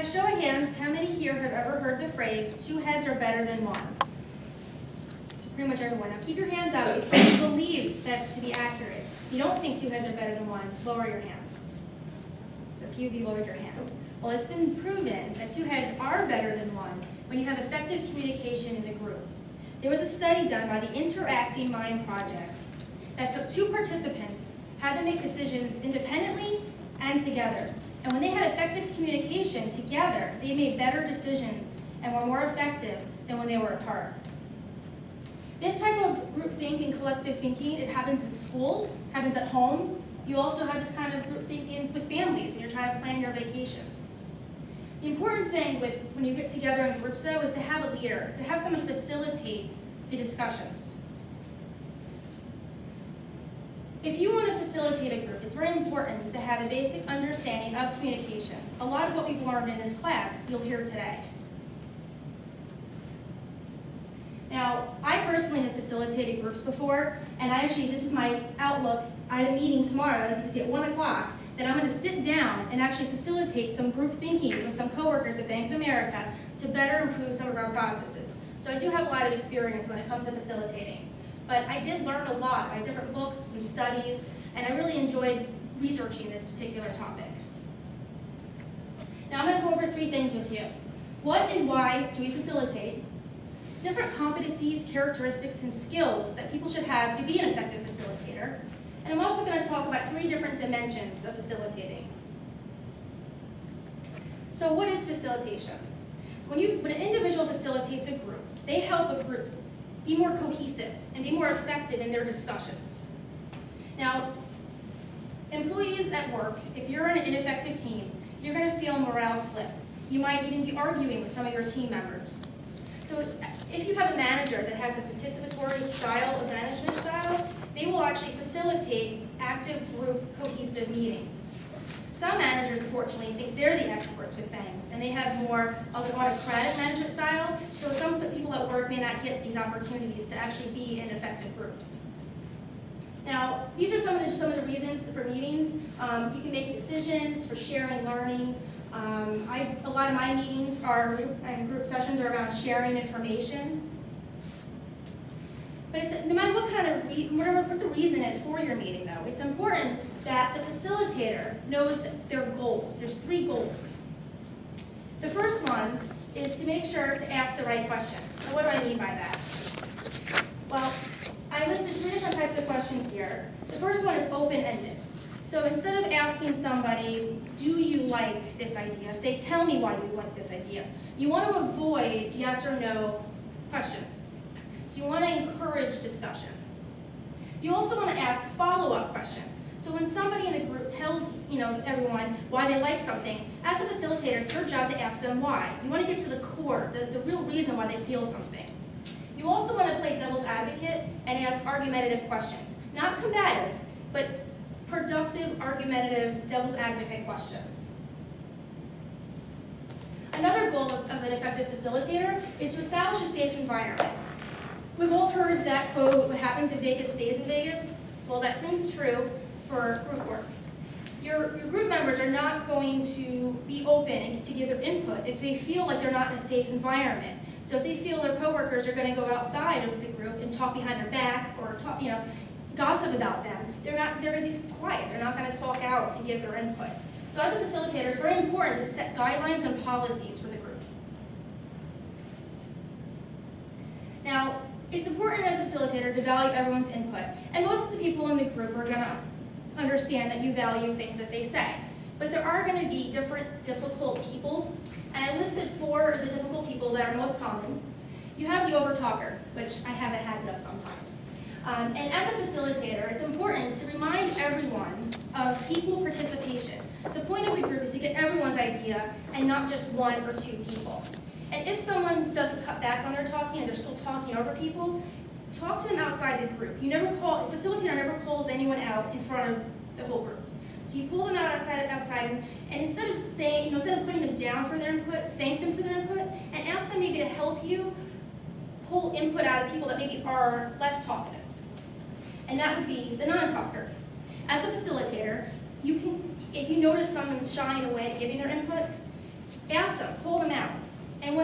show of hands, how many here have ever heard the phrase, 2 heads are better than 1? So pretty much everyone. Now keep your hands up if you believe that's to be accurate. If you don't think 2 heads are better than 1, lower your hand. So a few of you lowered your hands. Well, it's been proven that 2 heads are better than 1 when you have effective communication in the group. There was a study done by the Interacting Mind Project that took 2 participants, had them make decisions independently and together. And when they had effective communication together, they made better decisions and were more effective than when they were apart. This type of group thinking, collective thinking, it happens in schools, happens at home. You also have this kind of group thinking with families when you're trying to plan your vacations. The important thing when you get together in groups, though, is to have a leader, to have someone facilitate the discussions. If you want to facilitate a group, it's very important to have a basic understanding of communication. A lot of what we've learned in this class, you'll hear today. Now, I personally have facilitated groups before, and this is my outlook. I have a meeting tomorrow, as you can see, at 1 o'clock, that I'm going to sit down and actually facilitate some group thinking with some coworkers at Bank of America to better improve some of our processes. So I do have a lot of experience when it comes to facilitating. But I did learn a lot by different books and studies, and I really enjoyed researching this particular topic. Now I'm going to go over 3 things with you. What and why do we facilitate? Different competencies, characteristics, and skills that people should have to be an effective facilitator. And I'm also going to talk about 3 different dimensions of facilitating. So what is facilitation? When an individual facilitates a group, they help a group be more cohesive and be more effective in their discussions. Now, employees at work, if you're in an ineffective team, you're going to feel morale slip. You might even be arguing with some of your team members. So if you have a manager that has a participatory style of management style, they will actually facilitate active group cohesive meetings. Some managers, unfortunately, think they're the experts with things, and they have more of an autocratic management style, so some people at work may not get these opportunities to actually be in effective groups. Now, these are some of the reasons for meetings. You can make decisions for sharing learning. A lot of my meetings and group sessions are around sharing information. But no matter what the reason is for your meeting, though, it's important that the facilitator knows their goals. There's 3 goals. The first one is to make sure to ask the right question. So what do I mean by that? Well, I listed 3 different types of questions here. The first one is open-ended. So instead of asking somebody, do you like this idea? Say, tell me why you like this idea. You want to avoid yes or no questions. So you want to encourage discussion. You also want to ask follow-up questions. So when somebody in the group tells everyone why they like something, as a facilitator, it's your job to ask them why. You want to get to the core, the real reason why they feel something. You also want to play devil's advocate and ask argumentative questions. Not combative, but productive, argumentative, devil's advocate questions. Another goal of an effective facilitator is to establish a safe environment. We've all heard that quote, what happens in Vegas stays in Vegas. Well, that rings true for group work. Your group members are not going to be open to give their input if they feel like they're not in a safe environment. So if they feel their coworkers are going to go outside of the group and talk behind their back or gossip about them, they're going to be quiet. They're not going to talk out and give their input. So as a facilitator, it's very important to set guidelines and policies for the group. Now, it's important as a facilitator to value everyone's input. And most of the people in the group are going to understand that you value things that they say. But there are going to be different difficult people. And I listed 4 of the difficult people that are most common. You have the overtalker, which I have a habit of sometimes. And as a facilitator, it's important to remind everyone of equal participation. The point of the group is to get everyone's idea and not just 1 or 2 people. And if someone doesn't cut back on their talking and they're still talking over people, talk to them outside the group. A facilitator never calls anyone out in front of the whole group. So you pull them out outside, and instead of putting them down for their input, thank them for their input, and ask them maybe to help you pull input out of people that maybe are less talkative. And that would be the non-talker. As a facilitator, if you notice someone shying away at giving their input, Ask them, call them out, and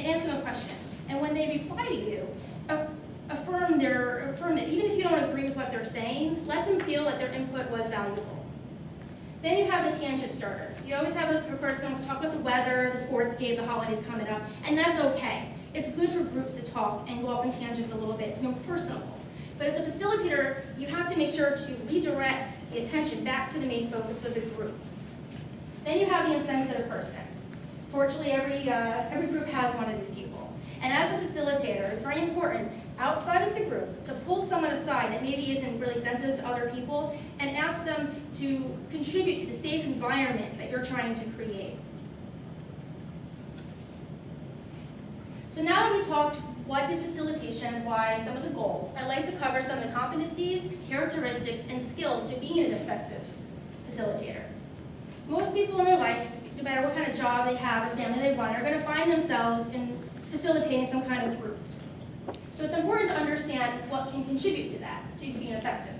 ask them a question. And when they reply to you, affirm that even if you don't agree with what they're saying, let them feel that their input was valuable. Then you have the tangent starter. You always have this person who wants to talk about the weather, the sports game, the holidays coming up, and that's okay. It's good for groups to talk and go off on tangents a little bit to be more personable. But as a facilitator, you have to make sure to redirect the attention back to the main focus of the group. Then you have the insensitive person. Fortunately, every group has one of these people. And as a facilitator, it's very important, outside of the group, to pull someone aside that maybe isn't really sensitive to other people and ask them to contribute to the safe environment that you're trying to create. So now that we talked what is facilitation, why, and some of the goals, I'd like to cover some of the competencies, characteristics, and skills to be an effective facilitator. Most people in their life, no matter what kind of job they have or family they run, are going to find themselves in facilitating some kind of group. So it's important to understand what can contribute to that, to being effective.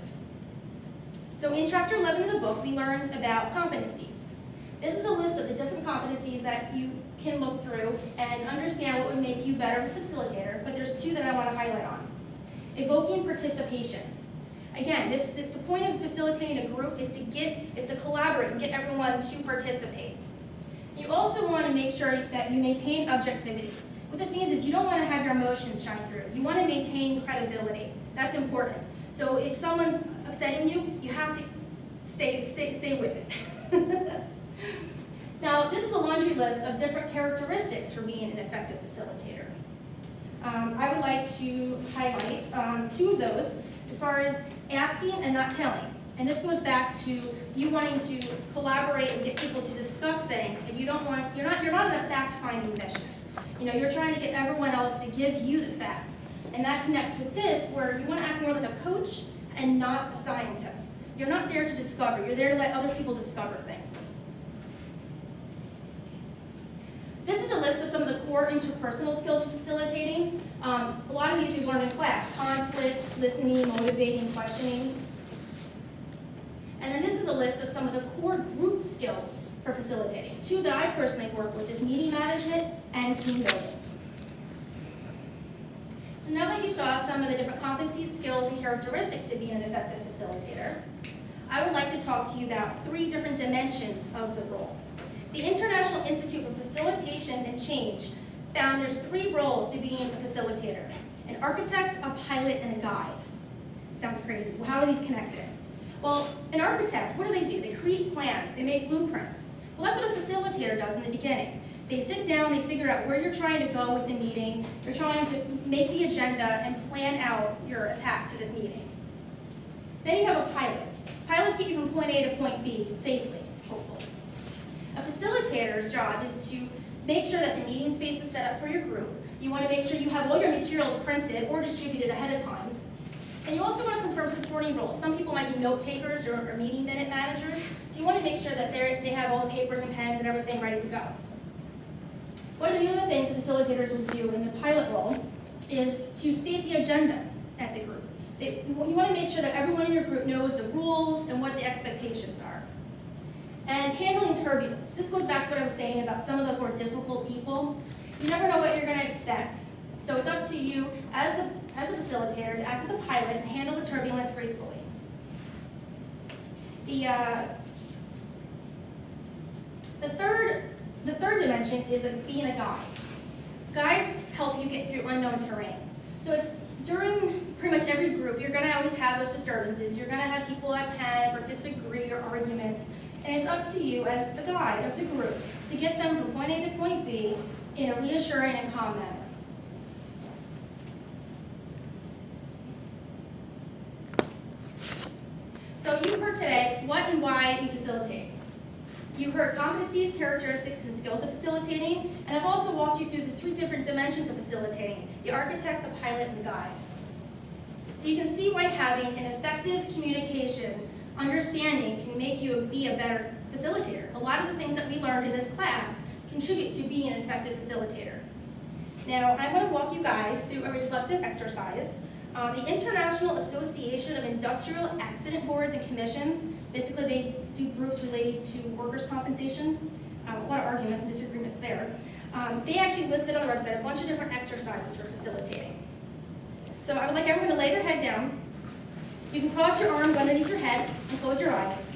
So in chapter 11 of the book, we learned about competencies. This is a list of the different competencies that you can look through and understand what would make you better of a facilitator, but there's two that I want to highlight on. Evoking participation. Again, the point of facilitating a group is to collaborate and get everyone to participate. You also want to make sure that you maintain objectivity. What this means is you don't want to have your emotions shine through. You want to maintain credibility. That's important. So if someone's upsetting you, you have to stay with it. Now, this is a laundry list of different characteristics for being an effective facilitator. I would like to highlight two of those as far as asking and not telling. And this goes back to you wanting to collaborate and get people to discuss things, and you're not in a fact-finding mission. You're trying to get everyone else to give you the facts. And that connects with this, where you want to act more like a coach and not a scientist. You're not there to discover, you're there to let other people discover things. This is a list of some of the core interpersonal skills for facilitating. A lot of these we've learned in class: conflict, listening, motivating, questioning. And then this is a list of some of the core group skills for facilitating. Two that I personally work with is meeting management and team building. So now that you saw some of the different competencies, skills, and characteristics to be an effective facilitator, I would like to talk to you about three different dimensions of the role. The International Institute for Facilitation and Change found there's three roles to being a facilitator: an architect, a pilot, and a guide. Sounds crazy. Well, how are these connected? Well, an architect, what do? They create plans, they make blueprints. Well, that's what a facilitator does in the beginning. They sit down, they figure out where you're trying to go with the meeting, you're trying to make the agenda and plan out your attack to this meeting. Then you have a pilot. Pilots get you from point A to point B safely, hopefully. A facilitator's job is to make sure that the meeting space is set up for your group. You want to make sure you have all your materials printed or distributed ahead of time. And you also want to confirm supporting roles. Some people might be note takers or meeting minute managers, so you want to make sure that they have all the papers and pens and everything ready to go. One of the other things facilitators will do in the pilot role is to state the agenda at the group. You want to make sure that everyone in your group knows the rules and what the expectations are. And handling turbulence. This goes back to what I was saying about some of those more difficult people. You never know what you're going to expect. So it's up to you as a facilitator to act as a pilot and handle the turbulence gracefully. The third dimension is being a guide. Guides help you get through unknown terrain. So it's during pretty much every group, you're going to always have those disturbances. You're going to have people that panic or disagree or arguments. And it's up to you as the guide of the group to get them from point A to point B in a reassuring and calm manner. So you heard today what and why we facilitate. You heard competencies, characteristics, and skills of facilitating, and I've also walked you through the three different dimensions of facilitating: the architect, the pilot, and the guide. So you can see why having an effective communication understanding can make you be a better facilitator. A lot of the things that we learned in this class contribute to being an effective facilitator. Now, I want to walk you guys through a reflective exercise. The International Association of Industrial Accident Boards and Commissions, basically they do groups related to workers' compensation. a lot of arguments and disagreements there. They actually listed on the website a bunch of different exercises for facilitating. So I would like everyone to lay their head down. You can cross your arms underneath your head and close your eyes.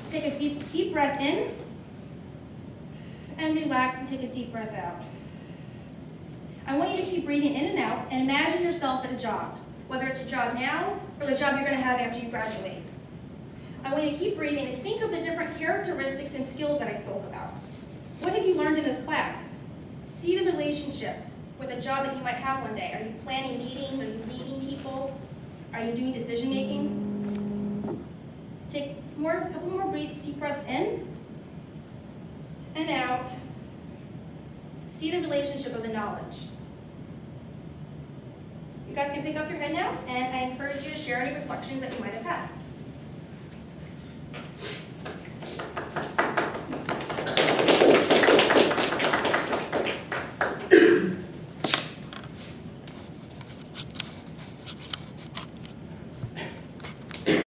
Take a deep breath in, and relax and take a deep breath out. I want you to keep breathing in and out and imagine yourself at a job, whether it's a job now or the job you're going to have after you graduate. I want you to keep breathing and think of the different characteristics and skills that I spoke about. What have you learned in this class? See the relationship with a job that you might have one day. Are you planning meetings? Are you leading people? Are you doing decision making? Take a couple more deep breaths in and out. See the relationship of the knowledge. You guys can pick up your head now, and I encourage you to share any reflections that you might have had.